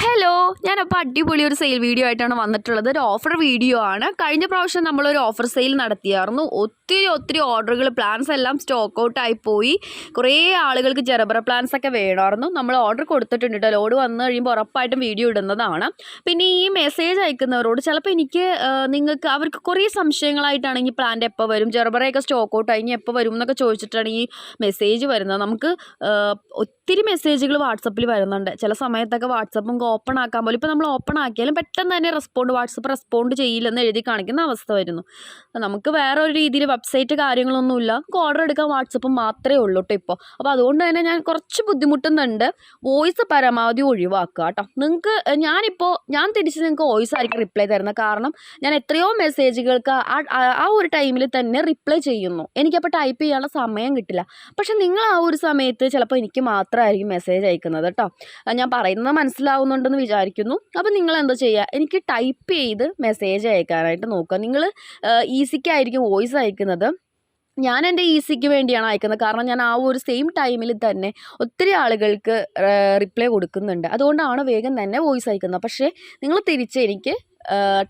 Hello, ഞാനപ്പോൾ അടിപൊളി ഒരു സെയിൽ വീഡിയോ ആയിട്ടാണ് വന്നിട്ടുള്ളത്. ഒരു ഓഫർ വീഡിയോ ആണ്. കഴിഞ്ഞ പ്രാവശ്യം നമ്മളൊരു ഓഫർ സെയിൽ നടത്തിയായിരുന്നു. ഒത്തിരി ഓർഡറുകൾ, പ്ലാൻസ് എല്ലാം സ്റ്റോക്ക് ഔട്ട് ആയി പോയി. കുറേ ആളുകൾക്ക് ജെറബറ പ്ലാൻസ് ഒക്കെ വേണമായിരുന്നു. നമ്മൾ ഓർഡർ കൊടുത്തിട്ടുണ്ട് കേട്ടോ. ലോഡ് വന്നു കഴിയുമ്പോൾ ഉറപ്പായിട്ടും വീഡിയോ ഇടുന്നതാണ്. പിന്നെ ഈ മെസ്സേജ് അയക്കുന്നവരോട് ചിലപ്പോൾ നിങ്ങൾക്ക് അവർക്ക് കുറേ സംശയങ്ങളായിട്ടാണെങ്കിൽ പ്ലാന്റ് എപ്പോൾ വരും, ജെറബറയൊക്കെ സ്റ്റോക്ക് ഔട്ട് ആയി ഇനി എപ്പോൾ വരും എന്നൊക്കെ ചോദിച്ചിട്ടാണ് ഈ മെസ്സേജ് വരുന്നത്. നമുക്ക് ഒത്തിരി മെസ്സേജുകൾ വാട്സപ്പിൽ വരുന്നുണ്ട്. ചില സമയത്തൊക്കെ വാട്സപ്പും ഓപ്പൺ ആക്കാൻ പോലും ഇപ്പോൾ നമ്മൾ ഓപ്പൺ ആക്കിയാലും പെട്ടെന്ന് തന്നെ വാട്സപ്പ് റെസ്പോണ്ട് ചെയ്യില്ലെന്ന് എഴുതി കാണിക്കുന്ന അവസ്ഥ വരുന്നു. നമുക്ക് വേറെ ഒരു രീതിയിൽ വെബ്സൈറ്റ് കാര്യങ്ങളൊന്നുമില്ല. നമുക്ക് ഓർഡർ എടുക്കാൻ വാട്സപ്പ് മാത്രമേ ഉള്ളൂ കേട്ടോ ഇപ്പോൾ. അപ്പോൾ അതുകൊണ്ട് തന്നെ ഞാൻ കുറച്ച് ബുദ്ധിമുട്ടുന്നുണ്ട്. വോയിസ് പരമാവധി ഒഴിവാക്കുക കേട്ടോ. ഞാൻ തിരിച്ച് നിങ്ങൾക്ക് വോയിസ് ആയിരിക്കും റിപ്ലൈ തരുന്നത്. കാരണം ഞാൻ എത്രയോ മെസ്സേജുകൾക്ക് ആ ഒരു ടൈമിൽ തന്നെ റിപ്ലൈ ചെയ്യുന്നു. എനിക്കപ്പോൾ ടൈപ്പ് ചെയ്യാനുള്ള സമയം കിട്ടില്ല. പക്ഷെ നിങ്ങൾ ആ ഒരു സമയത്ത് ചിലപ്പോൾ എനിക്ക് മാത്രമായിരിക്കും മെസ്സേജ് അയക്കുന്നത് കേട്ടോ. ഞാൻ പറയുന്നത് മനസ്സിലാവുന്നുണ്ടെന്ന് വിചാരിക്കുന്നു. അപ്പോൾ നിങ്ങൾ എന്താ ചെയ്യുക, എനിക്ക് ടൈപ്പ് ചെയ്ത് മെസ്സേജ് അയക്കാനായിട്ട് നോക്കുക. നിങ്ങൾ ഈസിക്കായിരിക്കും വോയിസ് അയക്കുന്നത്. ഞാൻ എൻ്റെ ഈസിക്ക് വേണ്ടിയാണ് അയക്കുന്നത്. കാരണം ഞാൻ ആ ഒരു സെയിം ടൈമിൽ തന്നെ ഒത്തിരി ആളുകൾക്ക് റിപ്ലൈ കൊടുക്കുന്നുണ്ട്. അതുകൊണ്ടാണ് വേഗം തന്നെ വോയിസ് അയക്കുന്നത്. പക്ഷേ നിങ്ങൾ എനിക്ക്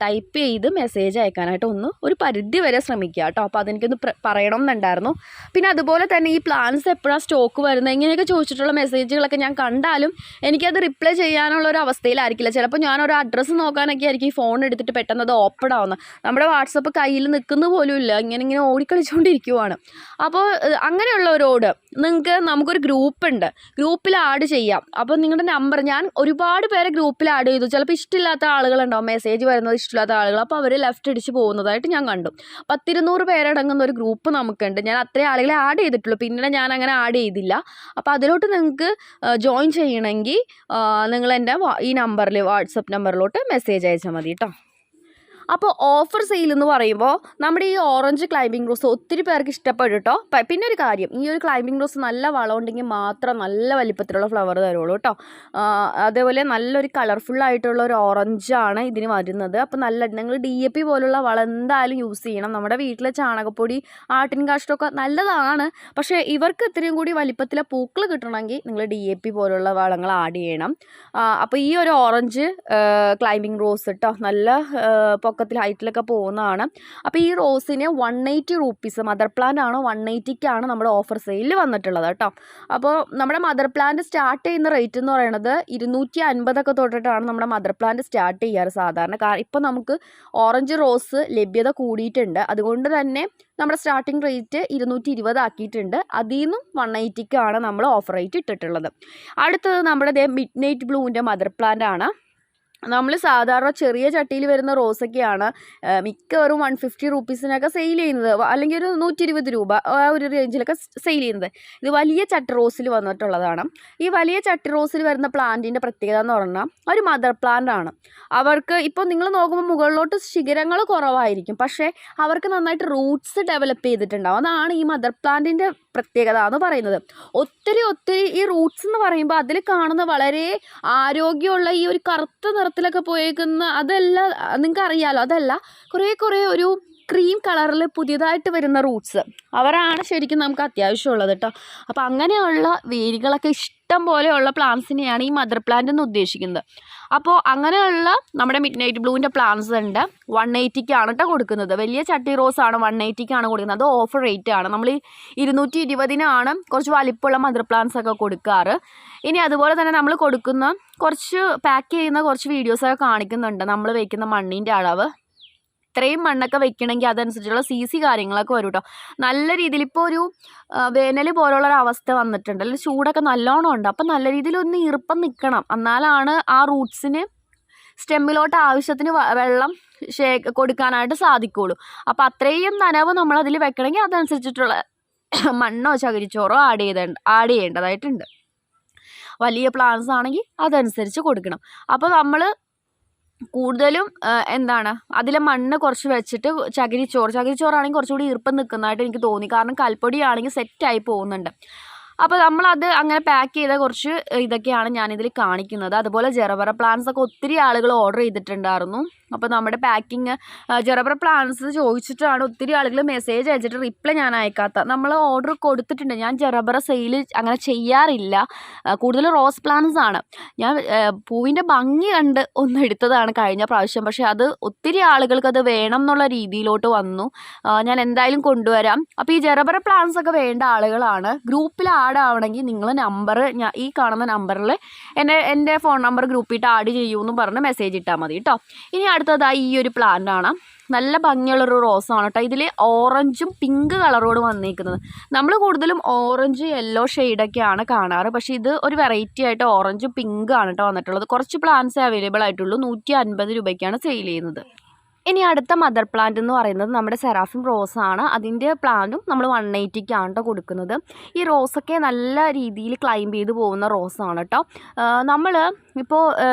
ടൈപ്പ് ചെയ്ത് മെസ്സേജ് അയക്കാനായിട്ട് ഒരു പരിധി വരെ ശ്രമിക്കുക കേട്ടോ. അപ്പോൾ അതെനിക്കൊന്ന് പറയണം എന്നുണ്ടായിരുന്നു. പിന്നെ അതുപോലെ തന്നെ ഈ പ്ലാൻസ് എപ്പോഴാണ് സ്റ്റോക്ക് വരുന്നത് ഇങ്ങനെയൊക്കെ ചോദിച്ചിട്ടുള്ള മെസ്സേജുകളൊക്കെ ഞാൻ കണ്ടാലും എനിക്കത് റിപ്ലൈ ചെയ്യാനുള്ള ഒരു അവസ്ഥയിലായിരിക്കില്ല. ചിലപ്പോൾ ഞാനൊരു അഡ്രസ്സ് നോക്കാനൊക്കെ ആയിരിക്കും ഈ ഫോൺ എടുത്തിട്ട് പെട്ടെന്ന് അത് ഓപ്പൺ ആവുന്നത്. നമ്മുടെ വാട്സപ്പ് കയ്യിൽ നിൽക്കുന്ന പോലും ഇല്ല, ഇങ്ങനെ ഓടിക്കളിച്ചുകൊണ്ടിരിക്കുവാണ്. അപ്പോൾ അങ്ങനെയുള്ളവരോട് നമുക്കൊരു ഗ്രൂപ്പുണ്ട്, ഗ്രൂപ്പിൽ ആഡ് ചെയ്യാം. അപ്പോൾ നിങ്ങളുടെ നമ്പർ, ഞാൻ ഒരുപാട് പേരെ ഗ്രൂപ്പിൽ ആഡ് ചെയ്തു. ചിലപ്പോൾ ഇഷ്ടമില്ലാത്ത ആളുകളുണ്ടാവും, മെസ്സേജ് വരുന്നത് ഇഷ്ടമില്ലാത്ത ആളുകൾ. അപ്പോൾ അവർ ലെഫ്റ്റ് അടിച്ച് പോകുന്നതായിട്ട് ഞാൻ കണ്ടു. 100-200 പേരടങ്ങുന്ന ഒരു ഗ്രൂപ്പ് നമുക്കുണ്ട്. ഞാൻ അത്രയും ആളുകളെ ആഡ് ചെയ്തിട്ടുള്ളൂ, പിന്നീട് ഞാൻ അങ്ങനെ ആഡ് ചെയ്തില്ല. അപ്പോൾ അതിലോട്ട് നിങ്ങൾക്ക് ജോയിൻ ചെയ്യണമെങ്കിൽ നിങ്ങൾ എൻ്റെ ഈ നമ്പറിൽ, വാട്സപ്പ് നമ്പറിലോട്ട് മെസ്സേജ് അയച്ചാൽ മതി കേട്ടോ. അപ്പോൾ ഓഫർ സെയിൽ എന്ന് പറയുമ്പോൾ നമ്മുടെ ഈ ഓറഞ്ച് ക്ലൈമ്പിംഗ് റോസ് ഒത്തിരി പേർക്ക് ഇഷ്ടപ്പെടും കേട്ടോ. പിന്നെ ഒരു കാര്യം, ഈ ഒരു ക്ലൈമ്പിംഗ് റോസ് നല്ല വളം ഉണ്ടെങ്കിൽ മാത്രം നല്ല വലിപ്പത്തിലുള്ള ഫ്ലവർ തരുള്ളൂ കേട്ടോ. അതേപോലെ നല്ലൊരു കളർഫുള്ളായിട്ടുള്ള ഒരു ഓറഞ്ചാണ് ഇതിന് വരുന്നത്. അപ്പോൾ നിങ്ങൾ DAP പോലുള്ള വളം എന്തായാലും യൂസ് ചെയ്യണം. നമ്മുടെ വീട്ടിലെ ചാണകപ്പൊടി, ആട്ടിൻ കാഷ്ടമൊക്കെ നല്ലതാണ്. പക്ഷേ ഇവർക്ക് ഇത്രയും കൂടി വലിപ്പത്തിലെ പൂക്കൾ കിട്ടണമെങ്കിൽ നിങ്ങൾ DAP പോലുള്ള വളങ്ങൾ ആഡ് ചെയ്യണം. അപ്പോൾ ഈ ഒരു ഓറഞ്ച് ക്ലൈമ്പിംഗ് റോസ് കേട്ടോ, നല്ല ഹൈറ്റിലൊക്കെ പോകുന്നതാണ്. അപ്പോൾ ഈ റോസിന് 180 റുപ്പീസ്, മദർ പ്ലാന്റ് ആണ്, 180ക്കാണ് നമ്മുടെ ഓഫർ സെയിലിൽ വന്നിട്ടുള്ളത് കേട്ടോ. അപ്പോൾ നമ്മുടെ മദർ പ്ലാന്റ് സ്റ്റാർട്ട് ചെയ്യുന്ന റേറ്റ് എന്ന് പറയുന്നത് 250 തൊട്ടിട്ടാണ് നമ്മുടെ മദർ പ്ലാന്റ് സ്റ്റാർട്ട് ചെയ്യാറ് സാധാരണ. ഇപ്പോൾ നമുക്ക് ഓറഞ്ച് റോസ് ലഭ്യത കൂടിയിട്ടുണ്ട്. അതുകൊണ്ട് തന്നെ നമ്മുടെ സ്റ്റാർട്ടിംഗ് റേറ്റ് 220 ആക്കിയിട്ടുണ്ട്. അതിൽ നിന്നും 180ക്കാണ് നമ്മൾ ഓഫർ റേറ്റ് ഇട്ടിട്ടുള്ളത്. അടുത്തത് നമ്മുടെ മിഡ് നൈറ്റ് ബ്ലൂവിൻ്റെ മദർ പ്ലാന്റ് ആണ്. നമ്മൾ സാധാരണ ചെറിയ ചട്ടിയിൽ വരുന്ന റോസൊക്കെയാണ് മിക്കവാറും 150 റുപ്പീസിനൊക്കെ സെയിൽ ചെയ്യുന്നത്, അല്ലെങ്കിൽ ഒരു 120 രൂപ ആ ഒരു റേഞ്ചിലൊക്കെ സെയിൽ ചെയ്യുന്നത്. ഇത് വലിയ ചട്ടി റോസിൽ വന്നിട്ടുള്ളതാണ്. ഈ വലിയ ചട്ടി റോസിൽ വരുന്ന പ്ലാന്റിൻ്റെ പ്രത്യേകത എന്ന് പറഞ്ഞാൽ ഒരു മദർ പ്ലാന്റ് ആണ്. അവർക്ക് ഇപ്പോൾ നിങ്ങൾ നോക്കുമ്പോൾ മുകളിലോട്ട് ശിഖരങ്ങൾ കുറവായിരിക്കും, പക്ഷേ അവർക്ക് നന്നായിട്ട് റൂട്ട്സ് ഡെവലപ്പ് ചെയ്തിട്ടുണ്ടാവും. അതാണ് ഈ മദർ പ്ലാന്റിൻ്റെ പ്രത്യേകത എന്ന് പറയുന്നത്. ഒത്തിരി ഈ റൂട്ട്സ് എന്ന് പറയുമ്പോൾ അതിൽ കാണുന്ന വളരെ ആരോഗ്യമുള്ള ഈ ഒരു കറുത്ത നിറത്തിലൊക്കെ പോയേക്കുന്ന അതല്ല, നിങ്ങൾക്ക് അറിയാലോ, അതല്ല കുറേ ഒരു ക്രീം കളറിൽ പുതിയതായിട്ട് വരുന്ന റൂട്ട്സ്, അവരാണ് ശരിക്കും നമുക്ക് അത്യാവശ്യമുള്ളത് കേട്ടോ. അപ്പോൾ അങ്ങനെയുള്ള വേരുകളൊക്കെ ഇഷ്ടം പോലെയുള്ള പ്ലാന്റ്സിനെയാണ് ഈ മദർ പ്ലാന്റ് എന്ന് ഉദ്ദേശിക്കുന്നത്. അപ്പോൾ അങ്ങനെയുള്ള നമ്മുടെ മിഡ് നൈറ്റ് ബ്ലൂവിൻ്റെ പ്ലാന്റ്സ് ഉണ്ട്. 180ക്കാണ് കേട്ടോ കൊടുക്കുന്നത്. വലിയ ചട്ടി റോസ് ആണ് 180ക്കാണ് കൊടുക്കുന്നത്. അത് ഓഫർ റേറ്റ് ആണ്. നമ്മൾ 220-നാണ് കുറച്ച് വലിപ്പമുള്ള മദർ പ്ലാന്റ്സ് ഒക്കെ കൊടുക്കാറ്. ഇനി അതുപോലെ തന്നെ നമ്മൾ കൊടുക്കുന്ന കുറച്ച് പാക്ക് ചെയ്യുന്ന കുറച്ച് വീഡിയോസൊക്കെ കാണിക്കുന്നുണ്ട്. നമ്മൾ വയ്ക്കുന്ന മണ്ണിൻ്റെ അളവ്, ഇത്രയും മണ്ണൊക്കെ വെക്കണമെങ്കിൽ അതനുസരിച്ചുള്ള CC കാര്യങ്ങളൊക്കെ വരും കേട്ടോ. നല്ല രീതിയിൽ ഇപ്പോൾ ഒരു വേനൽ പോലുള്ളൊരു അവസ്ഥ വന്നിട്ടുണ്ട്, അല്ലെങ്കിൽ ചൂടൊക്കെ നല്ലോണം ഉണ്ട്. അപ്പം നല്ല രീതിയിൽ ഒന്ന് ഈർപ്പം നിൽക്കണം, എന്നാലാണ് ആ റൂട്ട്സിന് സ്റ്റെമ്മിലോട്ട് ആവശ്യത്തിന് വെള്ളം കൊടുക്കാനായിട്ട് സാധിക്കുകയുള്ളൂ. അപ്പോൾ അത്രയും നനവ് നമ്മളതിൽ വെക്കണമെങ്കിൽ അതനുസരിച്ചിട്ടുള്ള മണ്ണോ ചകിരിച്ചോറോ ആഡ് ചെയ്യേണ്ടതായിട്ടുണ്ട്. വലിയ പ്ലാന്റ്സ് ആണെങ്കിൽ അതനുസരിച്ച് കൊടുക്കണം. അപ്പോൾ നമ്മൾ കൂടുതലും അതിലെ മണ്ണ് കുറച്ച് വെച്ചിട്ട് ചകിരിച്ചോറാണെങ്കിൽ കുറച്ചുകൂടി ഈർപ്പം നിൽക്കുന്നതായിട്ട് എനിക്ക് തോന്നി. കാരണം കൽപ്പൊടിയാണെങ്കിൽ സെറ്റായി പോകുന്നുണ്ട്. അപ്പോൾ നമ്മളത് അങ്ങനെ പാക്ക് ചെയ്ത കുറച്ച് ഇതൊക്കെയാണ് ഞാനിതിൽ കാണിക്കുന്നത്. അതുപോലെ ജെറബറ പ്ലാന്റ്സ് ഒക്കെ ഒത്തിരി ആളുകൾ ഓർഡർ ചെയ്തിട്ടുണ്ടായിരുന്നു. അപ്പോൾ നമ്മുടെ പാക്കിങ് ജെറബറ പ്ലാന്റ്സ് ചോദിച്ചിട്ടാണ് ഒത്തിരി ആളുകൾ മെസ്സേജ് അയച്ചിട്ട് റിപ്ലൈ ഞാൻ അയക്കാത്ത. നമ്മൾ ഓർഡർ കൊടുത്തിട്ടുണ്ട്. ഞാൻ ജെറബറ സെയിൽ അങ്ങനെ ചെയ്യാറില്ല, കൂടുതൽ റോസ് പ്ലാന്റ്സ് ആണ്. ഞാൻ പൂവിൻ്റെ ഭംഗി കണ്ട് ഒന്ന് എടുത്തതാണ് കഴിഞ്ഞ പ്രാവശ്യം. പക്ഷേ അത് ഒത്തിരി ആളുകൾക്ക് അത് വേണം എന്നുള്ള രീതിയിലോട്ട് വന്നു. ഞാൻ എന്തായാലും കൊണ്ടുവരാം. അപ്പോൾ ഈ ജെറബറ പ്ലാന്റ്സ് ഒക്കെ വേണ്ട ആളുകളാണ് ഗ്രൂപ്പിൽ ആഡ് ആവണമെങ്കിൽ നിങ്ങൾ നമ്പർ ഞാൻ ഈ കാണുന്ന നമ്പറിൽ എൻ്റെ ഫോൺ നമ്പർ ഗ്രൂപ്പിട്ട് ആഡ് ചെയ്യുമെന്ന് പറഞ്ഞ് മെസ്സേജ് ഇട്ടാൽ മതി കേട്ടോ. ഇനി അടുത്തതായി ഈ ഒരു പ്ലാന്റ് ആണ്. നല്ല ഭംഗിയുള്ളൊരു റോസാണ് കേട്ടോ. ഇതിൽ ഓറഞ്ചും പിങ്ക് കളറോട് വന്നിരിക്കുന്നത്. നമ്മൾ കൂടുതലും ഓറഞ്ച് യെല്ലോ ഷെയ്ഡൊക്കെയാണ് കാണാറ്. പക്ഷേ ഇത് ഒരു വെറൈറ്റി ആയിട്ട് ഓറഞ്ചും പിങ്ക് ആണ് കേട്ടോ വന്നിട്ടുള്ളത്. കുറച്ച് പ്ലാന്റ്സേ അവൈലബിൾ ആയിട്ടുള്ളൂ. 150 രൂപയ്ക്കാണ് സെയിൽ ചെയ്യുന്നത്. ഇനി അടുത്ത മദർ പ്ലാന്റ് എന്ന് പറയുന്നത് നമ്മുടെ സെറാഫിം റോസാണ്. അതിൻ്റെ പ്ലാന്റും നമ്മൾ 180ക്കാണ് കേട്ടോ കൊടുക്കുന്നത്. ഈ റോസൊക്കെ നല്ല രീതിയിൽ ക്ലൈംബ് ചെയ്ത് പോകുന്ന റോസാണ് കേട്ടോ. നമ്മൾ ഇപ്പോൾ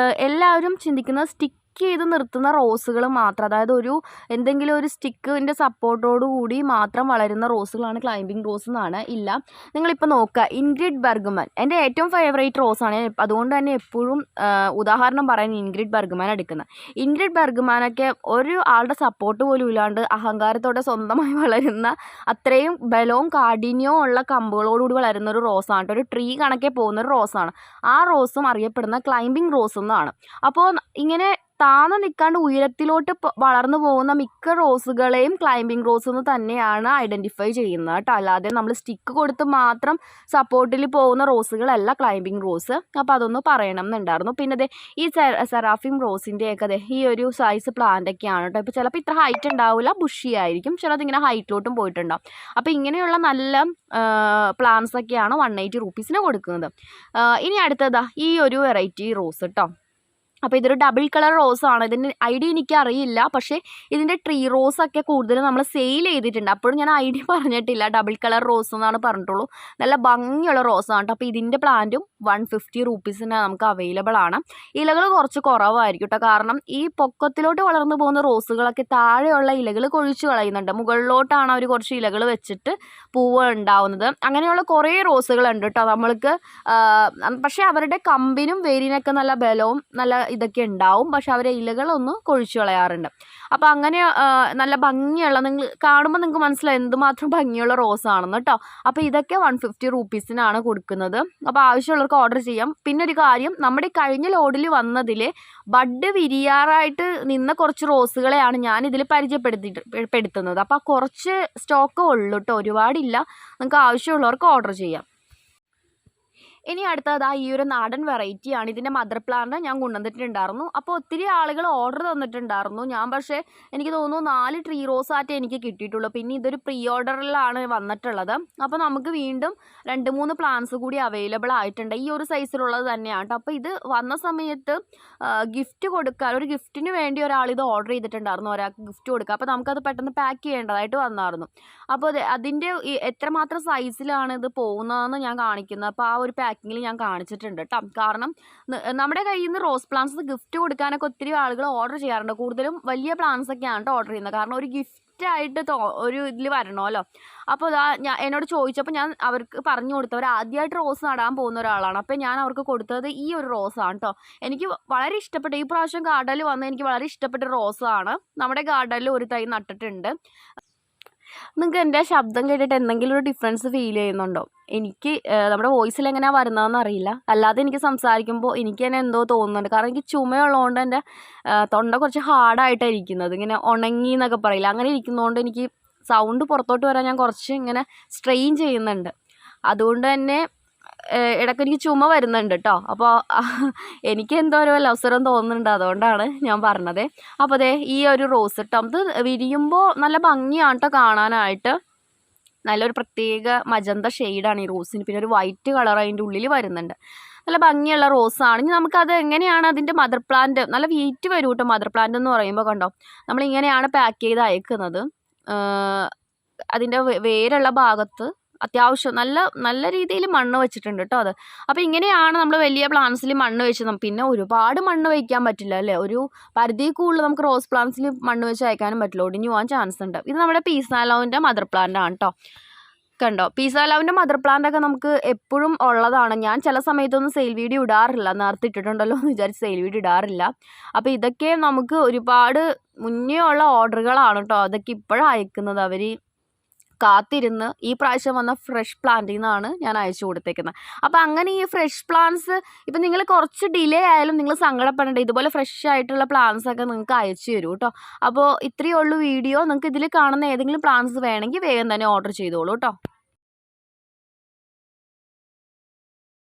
എല്ലാവരും ചിന്തിക്കുന്നത് സ്റ്റിക്ക് ചെയ്ത് നിർത്തുന്ന റോസുകൾ മാത്രം, അതായത് എന്തെങ്കിലും ഒരു സ്റ്റിക്കിൻ്റെ സപ്പോർട്ടോടു കൂടി മാത്രം വളരുന്ന റോസുകളാണ് ക്ലൈംബിംഗ് റോസ് എന്നാണ്. ഇല്ല, നിങ്ങളിപ്പോൾ നോക്കുക, ഇൻഗ്രിഡ് ബർഗ്മാൻ എൻ്റെ ഏറ്റവും ഫേവറേറ്റ് റോസാണ്. അതുകൊണ്ട് തന്നെ എപ്പോഴും ഉദാഹരണം പറയാൻ ഇൻഗ്രിഡ് ബർഗ്മാൻ എടുക്കുന്നത്. ഇൻഗ്രിഡ് ബർഗ്മാനൊക്കെ ഒരു ആളുടെ സപ്പോർട്ട് പോലും ഇല്ലാണ്ട് അഹങ്കാരത്തോടെ സ്വന്തമായി വളരുന്ന അത്രയും ബലവും കാഠിന്യവും ഉള്ള കമ്പുകളോടുകൂടി വളരുന്ന ഒരു റോസാണ്. ഒരു ട്രീ കണക്കെ പോകുന്നൊരു റോസാണ്. ആ റോസും അറിയപ്പെടുന്ന ക്ലൈംബിംഗ് റോസ് എന്നാണ്. അപ്പോൾ ഇങ്ങനെ താന്ന് നിൽക്കാണ്ട് ഉയരത്തിലോട്ട് വളർന്നു പോകുന്ന മിക്ക റോസുകളെയും ക്ലൈംബിംഗ് റോസ് എന്ന് തന്നെയാണ് ഐഡൻറ്റിഫൈ ചെയ്യുന്നത് കേട്ടോ. അല്ലാതെ നമ്മൾ സ്റ്റിക്ക് കൊടുത്ത് മാത്രം സപ്പോർട്ടിൽ പോകുന്ന റോസുകളല്ല ക്ലൈംബിംഗ് റോസ്. അപ്പോൾ അതൊന്ന് പറയണം എന്നുണ്ടായിരുന്നു. പിന്നെ ഈ സെറാഫിം റോസിൻ്റെയൊക്കെ ഈ ഒരു സൈസ് പ്ലാന്റൊക്കെയാണ് കേട്ടോ. ഇപ്പോൾ ചിലപ്പോൾ ഇത്ര ഹൈറ്റ് ഉണ്ടാവില്ല, ബുഷി ആയിരിക്കും. ചിലതിങ്ങനെ ഹൈറ്റിലോട്ടും പോയിട്ടുണ്ടാവും. അപ്പോൾ ഇങ്ങനെയുള്ള നല്ല പ്ലാന്റ്സ് ഒക്കെയാണ് 180 രൂപീസിന് കൊടുക്കുന്നത്. ഇനി അടുത്തതാ ഈ ഒരു വെറൈറ്റി റോസ് കേട്ടോ. അപ്പോൾ ഇതൊരു ഡബിൾ കളർ റോസാണ്. ഇതിൻ്റെ ഐഡിയ എനിക്കറിയില്ല, പക്ഷേ ഇതിൻ്റെ ട്രീ റോസൊക്കെ കൂടുതലും നമ്മൾ സെയിൽ ചെയ്തിട്ടുണ്ട്. അപ്പോഴും ഞാൻ ഐഡിയ പറഞ്ഞിട്ടില്ല, ഡബിൾ കളർ റോസ് എന്നാണ് പറഞ്ഞിട്ടുള്ളൂ. നല്ല ഭംഗിയുള്ള റോസാണ് കേട്ടോ. അപ്പോൾ ഇതിൻ്റെ പ്ലാന്റും 150 രൂപീസിന് നമുക്ക് അവൈലബിൾ ആണ്. ഇലകൾ കുറച്ച് കുറവായിരിക്കും കേട്ടോ, കാരണം ഈ പൊക്കത്തിലോട്ട് വളർന്നു പോകുന്ന റോസുകളൊക്കെ താഴെയുള്ള ഇലകൾ കൊഴിച്ച് കളയുന്നുണ്ട്. മുകളിലോട്ടാണ് അവർ കുറച്ച് ഇലകൾ വെച്ചിട്ട് പൂവ് ഉണ്ടാവുന്നത്. അങ്ങനെയുള്ള കുറേ റോസുകളുണ്ട് കേട്ടോ നമ്മൾക്ക്. പക്ഷേ അവരുടെ കമ്പിനും വേരിനൊക്കെ നല്ല ബലവും നല്ല ഇതൊക്കെ ഉണ്ടാവും. പക്ഷെ അവരെ ഇലകളൊന്ന് കൊഴിച്ചു കളയാറുണ്ട്. അപ്പോൾ അങ്ങനെ നല്ല ഭംഗിയുള്ള, നിങ്ങൾ കാണുമ്പോൾ നിങ്ങൾക്ക് മനസ്സിലാവും എന്തുമാത്രം ഭംഗിയുള്ള റോസാണെന്ന് കേട്ടോ. അപ്പോൾ ഇതൊക്കെ 150 രൂപീസിനാണ് കൊടുക്കുന്നത്. അപ്പോൾ ആവശ്യമുള്ളവർക്ക് ഓർഡർ ചെയ്യാം. പിന്നെ ഒരു കാര്യം, നമ്മുടെ കഴിഞ്ഞ ലോഡിൽ വന്നതിൽ ബഡ് വിരിയാറായിട്ട് നിന്ന കുറച്ച് റോസുകളെയാണ് ഞാനിതിൽ പരിചയപ്പെടുത്തുന്നത്. അപ്പോൾ കുറച്ച് സ്റ്റോക്കേ ഉള്ളൂ കേട്ടോ, ഒരുപാടില്ല. നിങ്ങൾക്ക് ആവശ്യമുള്ളവർക്ക് ഓർഡർ ചെയ്യാം. ഇനി അടുത്തത് ഈ ഒരു നാടൻ വെറൈറ്റിയാണ്. ഇതിൻ്റെ മദർ പ്ലാന്റ് ഞാൻ കൊണ്ടുവന്നിട്ടുണ്ടായിരുന്നു. അപ്പോൾ ഒത്തിരി ആളുകൾ ഓർഡർ തന്നിട്ടുണ്ടായിരുന്നു. ഞാൻ പക്ഷേ എനിക്ക് തോന്നുന്നു 4 ട്രീ റോസ് ആറ്റേ എനിക്ക് കിട്ടിയിട്ടുള്ളൂ. പിന്നെ ഇതൊരു പ്രീ ഓർഡറിലാണ് വന്നിട്ടുള്ളത്. അപ്പോൾ നമുക്ക് വീണ്ടും 2-3 പ്ലാന്റ്സ് കൂടി അവൈലബിൾ ആയിട്ടുണ്ട്. ഈ ഒരു സൈസിലുള്ളത് തന്നെയാണ് കേട്ടോ. അപ്പോൾ ഇത് വന്ന സമയത്ത് ഗിഫ്റ്റ് കൊടുക്കാൻ, ഒരു ഗിഫ്റ്റിന് വേണ്ടി ഒരാൾ ഇത് ഓർഡർ ചെയ്തിട്ടുണ്ടായിരുന്നു, ഒരാൾക്ക് ഗിഫ്റ്റ് കൊടുക്കുക. അപ്പോൾ നമുക്കത് പെട്ടെന്ന് പാക്ക് ചെയ്യേണ്ടതായിട്ട് വന്നായിരുന്നു. അപ്പോൾ അതിൻ്റെ എത്രമാത്രം സൈസിലാണ് ഇത് പോകുന്നതെന്ന് ഞാൻ കാണിക്കുന്നത്. അപ്പോൾ ആ ഒരു പാക്കിങ്ങിൽ ഞാൻ കാണിച്ചിട്ടുണ്ട് കേട്ടോ. കാരണം നമ്മുടെ കയ്യിൽ നിന്ന് റോസ് പ്ലാന്റ്സ് ഗിഫ്റ്റ് കൊടുക്കാനൊക്കെ ഒത്തിരി ആളുകൾ ഓർഡർ ചെയ്യാറുണ്ട്. കൂടുതലും വലിയ പ്ലാന്റ്സ് ഒക്കെയാണ് കേട്ടോ ഓർഡർ ചെയ്യുന്നത്. കാരണം ഒരു ഗിഫ്റ്റായിട്ട് ഒരു ഇതിൽ വരണമല്ലോ. അപ്പോൾ എന്നോട് ചോദിച്ചപ്പോൾ ഞാൻ അവർക്ക് പറഞ്ഞു കൊടുത്തവർ ആദ്യമായിട്ട് റോസ് നടാൻ പോകുന്ന ഒരാളാണ്. അപ്പോൾ ഞാൻ അവർക്ക് കൊടുത്തത് ഈ ഒരു റോസാണ് കേട്ടോ. എനിക്ക് വളരെ ഇഷ്ടപ്പെട്ട, ഈ പ്രാവശ്യം ഗാർഡനിൽ വന്ന് എനിക്ക് വളരെ ഇഷ്ടപ്പെട്ട റോസാണ്. നമ്മുടെ ഗാർഡനിൽ ഒരു തൈ നട്ടിട്ടുണ്ട്. നിങ്ങൾക്ക് എൻ്റെ ശബ്ദം കേട്ടിട്ട് എന്തെങ്കിലും ഒരു ഡിഫറൻസ് ഫീൽ ചെയ്യുന്നുണ്ടോ? എനിക്ക് നമ്മുടെ വോയിസിൽ എങ്ങനെയാണ് വരുന്നതെന്ന് അറിയില്ല. അല്ലാതെ എനിക്ക് സംസാരിക്കുമ്പോൾ എനിക്ക് തന്നെ എന്തോ തോന്നുന്നുണ്ട്. കാരണം എനിക്ക് ചുമയുള്ളതുകൊണ്ട് എൻ്റെ തൊണ്ട കുറച്ച് ഹാർഡായിട്ടാണ് ഇരിക്കുന്നത്. ഇങ്ങനെ ഉണങ്ങി എന്നൊക്കെ പറയില്ല, അങ്ങനെ ഇരിക്കുന്നതുകൊണ്ട് എനിക്ക് സൗണ്ട് പുറത്തോട്ട് വരാൻ ഞാൻ കുറച്ച് ഇങ്ങനെ സ്ട്രെയിൻ ചെയ്യുന്നുണ്ട്. അതുകൊണ്ട് തന്നെ ഇടയ്ക്ക് എനിക്ക് ചുമ വരുന്നുണ്ട് കേട്ടോ. അപ്പോൾ എനിക്ക് എന്തോ ഒരു അവസരം തോന്നുന്നുണ്ട്, അതുകൊണ്ടാണ് ഞാൻ പറഞ്ഞത്. അപ്പോൾ ഈ ഒരു റോസ് കേട്ടോ, അത് വിരിയുമ്പോൾ നല്ല ഭംഗിയാണ് കേട്ടോ കാണാനായിട്ട്. നല്ലൊരു പ്രത്യേക മജന്ത ഷെയ്ഡാണ് ഈ റോസിന്. പിന്നെ ഒരു വൈറ്റ് കളർ അതിൻ്റെ ഉള്ളിൽ വരുന്നുണ്ട്. നല്ല ഭംഗിയുള്ള റോസാണ്. ഇനി നമുക്കത് എങ്ങനെയാണ് അതിൻ്റെ മദർ പ്ലാന്റ്, നല്ല വെയിറ്റ് വരും കേട്ടോ മദർ പ്ലാന്റ് എന്ന് പറയുമ്പോൾ. കണ്ടോ, നമ്മളിങ്ങനെയാണ് പാക്ക് ചെയ്ത് അയക്കുന്നത്. അതിൻ്റെ വേരുള്ള ഭാഗത്ത് അത്യാവശ്യം നല്ല രീതിയിൽ മണ്ണ് വെച്ചിട്ടുണ്ട് കേട്ടോ അത്. അപ്പോൾ ഇങ്ങനെയാണ് നമ്മൾ വലിയ പ്ലാന്റ്സിൽ മണ്ണ് വെച്ച്. പിന്നെ ഒരുപാട് മണ്ണ് വയ്ക്കാൻ പറ്റില്ല അല്ലേ, ഒരു പരിധി കൂടുതൽ നമുക്ക് റോസ് പ്ലാന്റ്സിൽ മണ്ണ് വെച്ച് അയക്കാനും പറ്റില്ല, ഒടിഞ്ഞു പോകാൻ ചാൻസ് ഉണ്ട്. ഇത് നമ്മുടെ പീസ് നാലോൻ്റെ മദർ പ്ലാന്റ് ആണ് കേട്ടോ. കണ്ടോ പീസ ലവിൻ്റെ മദർ പ്ലാന്റ് ഒക്കെ നമുക്ക് എപ്പോഴും ഉള്ളതാണ്. ഞാൻ ചില സമയത്തൊന്നും സെയിൽ വീഡിയോ ഇടാറില്ല, നേരത്തെ ഇട്ടിട്ടുണ്ടല്ലോ എന്ന് വിചാരിച്ച് സെയിൽ വീഡിയോ ഇടാറില്ല. അപ്പോൾ ഇതൊക്കെ നമുക്ക് ഒരുപാട് മുന്നേ ഉള്ള ഓർഡറുകളാണ് കേട്ടോ. അതൊക്കെ ഇപ്പോഴാണ് അയക്കുന്നത്. അവർ കാത്തിരുന്ന് ഈ പ്രാവശ്യം വന്ന ഫ്രഷ് പ്ലാന്റിൽ നിന്നാണ് ഞാൻ അയച്ചു കൊടുത്തേക്കുന്നത്. അപ്പോൾ അങ്ങനെ ഈ ഫ്രഷ് പ്ലാന്റ്സ് ഇപ്പം നിങ്ങൾ കുറച്ച് ഡിലേ ആയാലും നിങ്ങൾ സങ്കടപ്പെടേണ്ട, ഇതുപോലെ ഫ്രഷ് ആയിട്ടുള്ള പ്ലാന്റ്സ് ഒക്കെ നിങ്ങൾക്ക് അയച്ചു തരും കേട്ടോ. അപ്പോൾ ഇത്രയേ ഉള്ളൂ വീഡിയോ. നിങ്ങൾക്ക് ഇതിൽ കാണുന്ന ഏതെങ്കിലും പ്ലാന്റ്സ് വേണമെങ്കിൽ വേഗം തന്നെ ഓർഡർ ചെയ്തോളൂ കേട്ടോ.